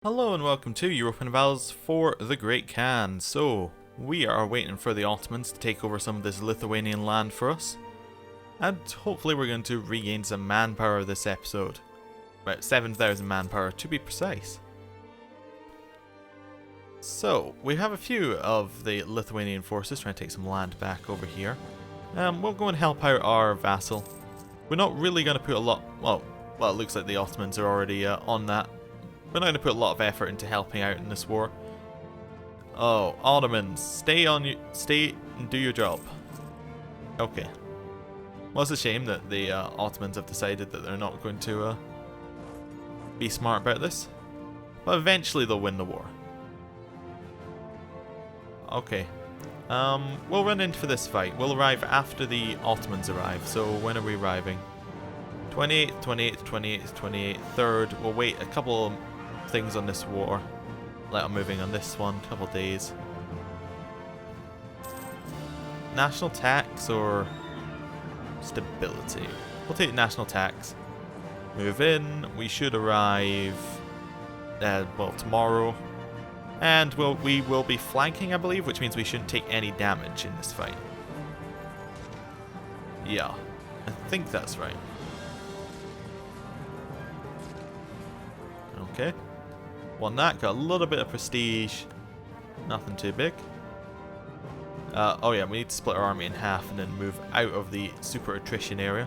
Hello and welcome to Europa Universalis for the Great Khan. So, we are waiting for the Ottomans to take over some of this Lithuanian land for us. And hopefully we're going to regain some manpower this episode. About 7,000 manpower to be precise. So, we have a few of the Lithuanian forces trying to take some land back over here. We'll go and help out our vassal. We're not really going to put a lot... Well, it looks like the Ottomans are already on that. We're not going to put a lot of effort into helping out in this war. Oh, Ottomans, stay and do your job. Okay. Well, it's a shame that the Ottomans have decided that they're not going to be smart about this. But eventually they'll win the war. Okay. We'll run in for this fight. We'll arrive after the Ottomans arrive. So when are we arriving? 28th, 28th, 28th, 28th, 3rd. We'll wait a couple of things on this war. Let them moving on this one, couple of days. National tax or stability? We'll take national tax. Move in. We should arrive well, tomorrow. And we will be flanking, I believe, which means we shouldn't take any damage in this fight. Yeah, I think that's right. Okay. Won that, got a little bit of prestige. Nothing too big. Oh yeah, we need to split our army in half and then move out of the super attrition area.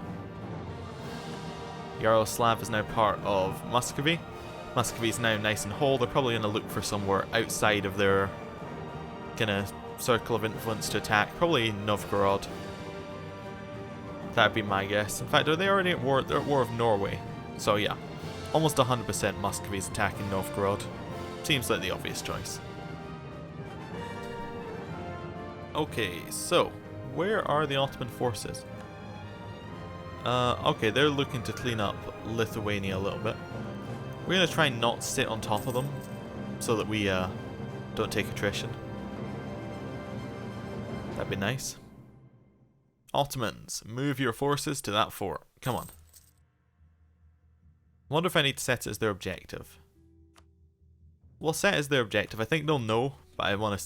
Yaroslav is now part of Muscovy. Muscovy is now nice and whole. They're probably going to look for somewhere outside of their kind of circle of influence to attack. Probably Novgorod. That'd be my guess. In fact, are they already at war? They're at war with Norway. So yeah. Almost 100% Muscovy is attacking Novgorod. Seems like the obvious choice. Okay, so where are the Ottoman forces? Okay, they're looking to clean up Lithuania a little bit. We're going to try and not sit on top of them so that we don't take attrition. That'd be nice. Ottomans, move your forces to that fort. Come on. I wonder if I need to set it as their objective. We'll set it as their objective. I think they'll know, but I want to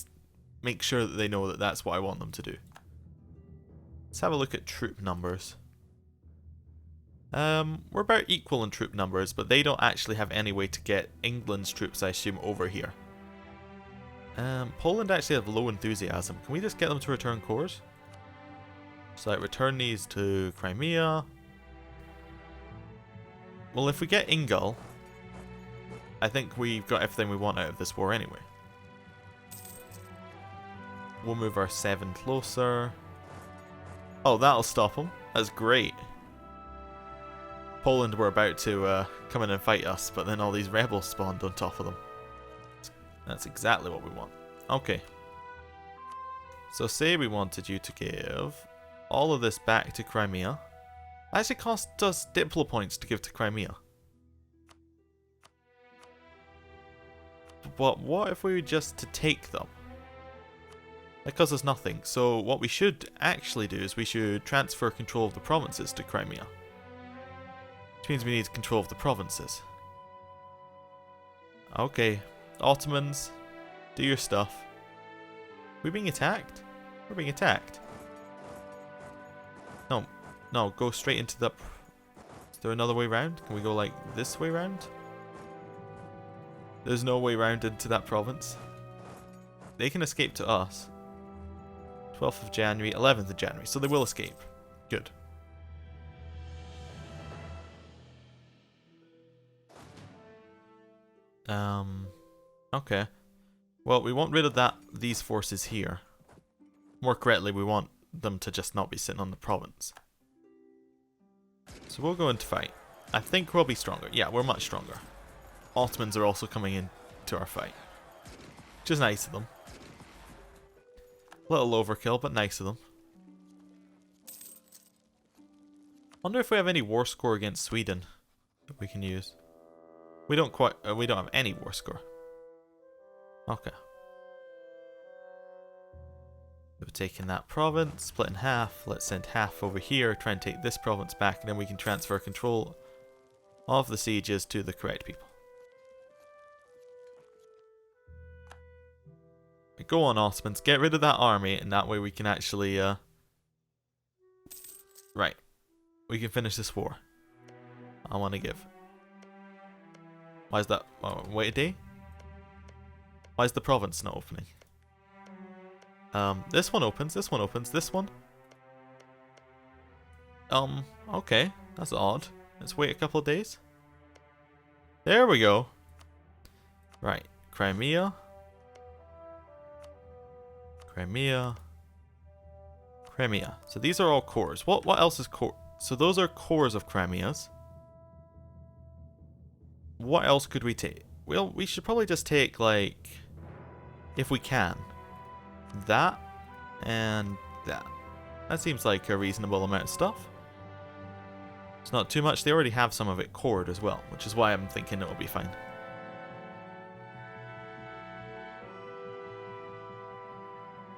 make sure that they know that that's what I want them to do. Let's have a look at troop numbers. We're about equal in troop numbers, but they don't actually have any way to get England's troops, I assume, over here. Poland actually have low enthusiasm. Can we just get them to return cores? So like return these to Crimea. Well, if we get Ingol, I think we've got everything we want out of this war anyway. We'll move our 7 closer. Oh, that'll stop them. That's great. Poland were about to come in and fight us, but then all these rebels spawned on top of them. That's exactly what we want. Okay. So say we wanted you to give all of this back to Crimea. It actually cost us Diplo points to give to Crimea. But what if we were just to take them? That costs us nothing. So what we should actually do is we should transfer control of the provinces to Crimea. Which means we need control of the provinces. Okay. Ottomans, do your stuff. We're being attacked? We're being attacked. No, go straight into the... Is there another way round? Can we go like this way round? There's no way round into that province. They can escape to us. 12th of January, 11th of January. So they will escape. Good. Okay. Well, we want rid of these forces here. More correctly, we want them to just not be sitting on the province. So we'll go into fight. I think we'll be stronger. Yeah, we're much stronger. Ottomans are also coming into our fight. Which is nice of them. A little overkill, but nice of them. Wonder if we have any war score against Sweden that we can use. We don't have any war score. Okay. We've taken that province, split in half. Let's send half over here, try and take this province back, and then we can transfer control of the sieges to the correct people. go on, Ottomans. Get rid of that army, and that way we can actually, right. We can finish this war. I want to give. Why is that? Oh, wait a day? Why is the province not opening? This one opens, this one opens, this one. Okay. That's odd. Let's wait a couple of days. There we go. Right. Crimea. Crimea. Crimea. So these are all cores. What else is core? So those are cores of Crimeas. What else could we take? Well, we should probably just take, like, if we can, that and that. That seems like a reasonable amount of stuff. It's not too much. They already have some of it cored as well, which is why I'm thinking it'll be fine.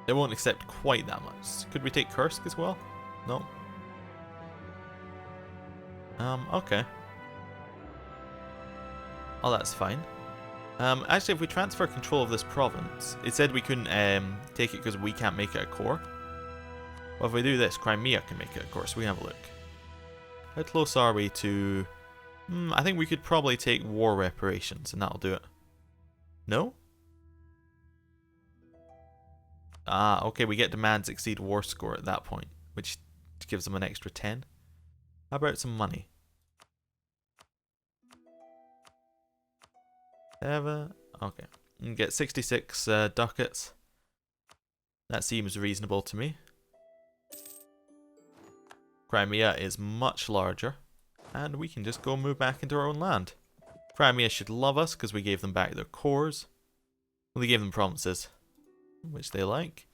They won't accept quite that much. Could we take Kursk as well? No. Okay. Oh, that's fine. Actually, if we transfer control of this province, it said we couldn't take it because we can't make it a core. Well, if we do this, Crimea can make it a core, so we can have a look. How close are we to... I think we could probably take war reparations, and that'll do it. No? Ah, okay, we get demands exceed war score at that point, which gives them an extra 10. How about some money? 7. Okay. You can get 66 ducats. That seems reasonable to me. Crimea is much larger. And we can just go move back into our own land. Crimea should love us because we gave them back their cores. Well, we gave them provinces, which they like.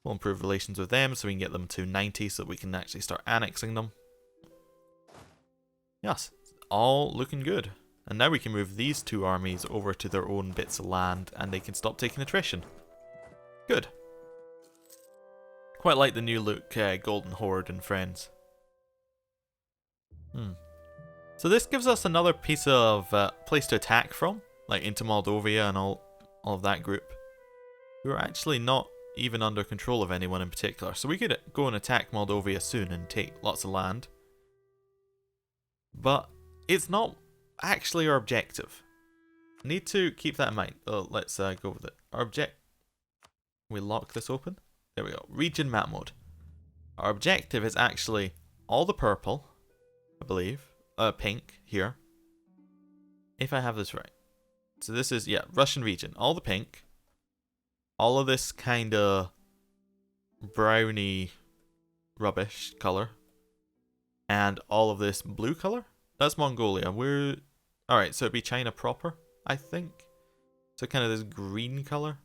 We'll improve relations with them so we can get them to 90 so that we can actually start annexing them. Yes, all looking good. And now we can move these two armies over to their own bits of land and they can stop taking attrition. Good. Quite like the new look Golden Horde and friends. So this gives us another piece of place to attack from, like into Moldova and all of that group. We're actually not even under control of anyone in particular, so we could go and attack Moldova soon and take lots of land. But it's not actually our objective. Need to keep that in mind. Oh, let's go with it. Our we lock this open. There we go. Region map mode. Our objective is actually all the purple, I believe. Pink here. If I have this right. So this is, yeah, Russian region. All the pink. All of this kind of browny rubbish color. And all of this blue color. That's Mongolia. We're... Alright, so it'd be China proper, I think. So kind of this green color.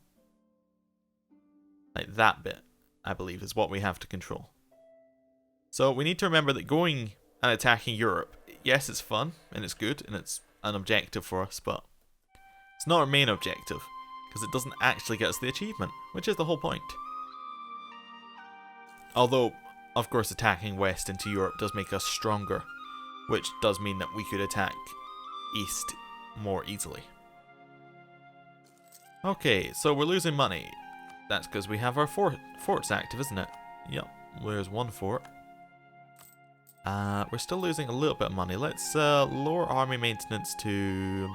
Like that bit, I believe, is what we have to control. So we need to remember that going and attacking Europe, yes, it's fun, and it's good, and it's an objective for us, but it's not our main objective, because it doesn't actually get us the achievement, which is the whole point. Although, of course, attacking west into Europe does make us stronger, which does mean that we could attack east more easily. Okay, so we're losing money. That's because we have our forts active, isn't it? Yep, there's one fort. We're still losing a little bit of money. Let's lower army maintenance to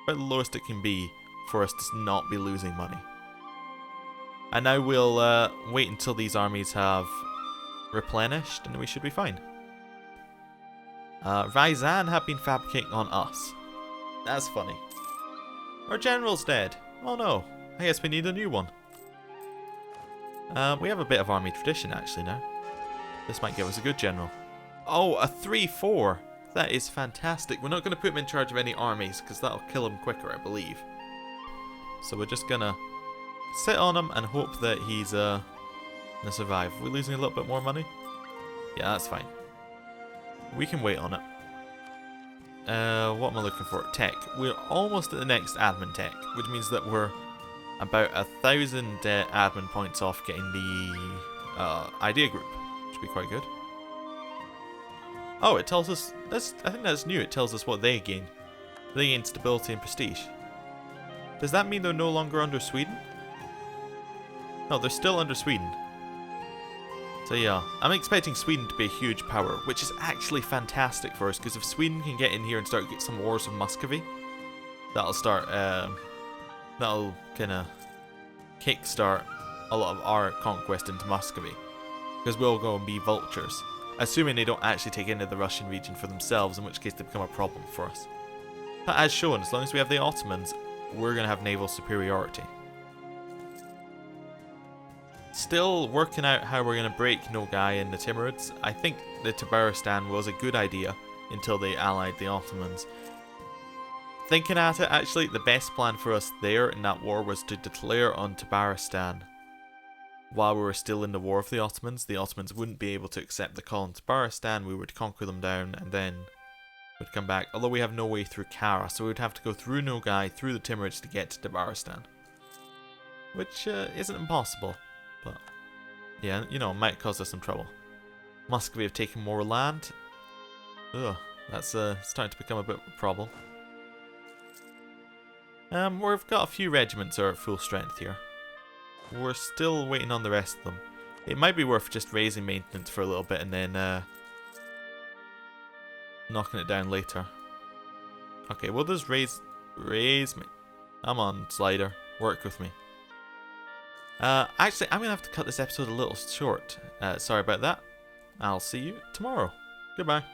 about the lowest it can be for us to not be losing money. And now we'll wait until these armies have replenished and we should be fine. Ryazan have been fabricating on us. That's funny. Our general's dead. Oh no, I guess we need a new one. We have a bit of army tradition actually now. This might give us a good general. Oh, a 3-4. That is fantastic. We're not going to put him in charge of any armies because that'll kill him quicker, I believe. So we're just going to sit on him and hope that he's going to survive. We're losing a little bit more money? Yeah, that's fine. We can wait on it. What am I looking for? Tech. We're almost at the next admin tech, which means that we're about 1,000 admin points off getting the idea group, which would be quite good. Oh, it tells us, I think that's new, it tells us what they gain. They gain stability and prestige. Does that mean they're no longer under Sweden? No, they're still under Sweden. So yeah, I'm expecting Sweden to be a huge power, which is actually fantastic for us, because if Sweden can get in here and start get some wars with Muscovy, that'll start, that'll kind of kickstart a lot of our conquest into Muscovy, because we'll go and be vultures, assuming they don't actually take into the Russian region for themselves, in which case they become a problem for us. But as shown, as long as we have the Ottomans, we're going to have naval superiority. Still working out how we're going to break Nogai and the Timurids. I think the Tabaristan was a good idea until they allied the Ottomans. Thinking at it, actually, the best plan for us there in that war was to declare on Tabaristan while we were still in the war with the Ottomans. The Ottomans wouldn't be able to accept the call on Tabaristan, we would conquer them down and then we'd come back. Although we have no way through Kara, so we would have to go through Nogai, through the Timurids to get to Tabaristan. Which isn't impossible. But, yeah, you know, it might cause us some trouble. Muscovy have taken more land. Ugh, that's starting to become a bit of a problem. We've got a few regiments are at full strength here. We're still waiting on the rest of them. It might be worth just raising maintenance for a little bit and then knocking it down later. Okay, we'll just raise me. Come on, Slider, work with me. Actually, I'm going to have to cut this episode a little short. Sorry about that. I'll see you tomorrow. Goodbye.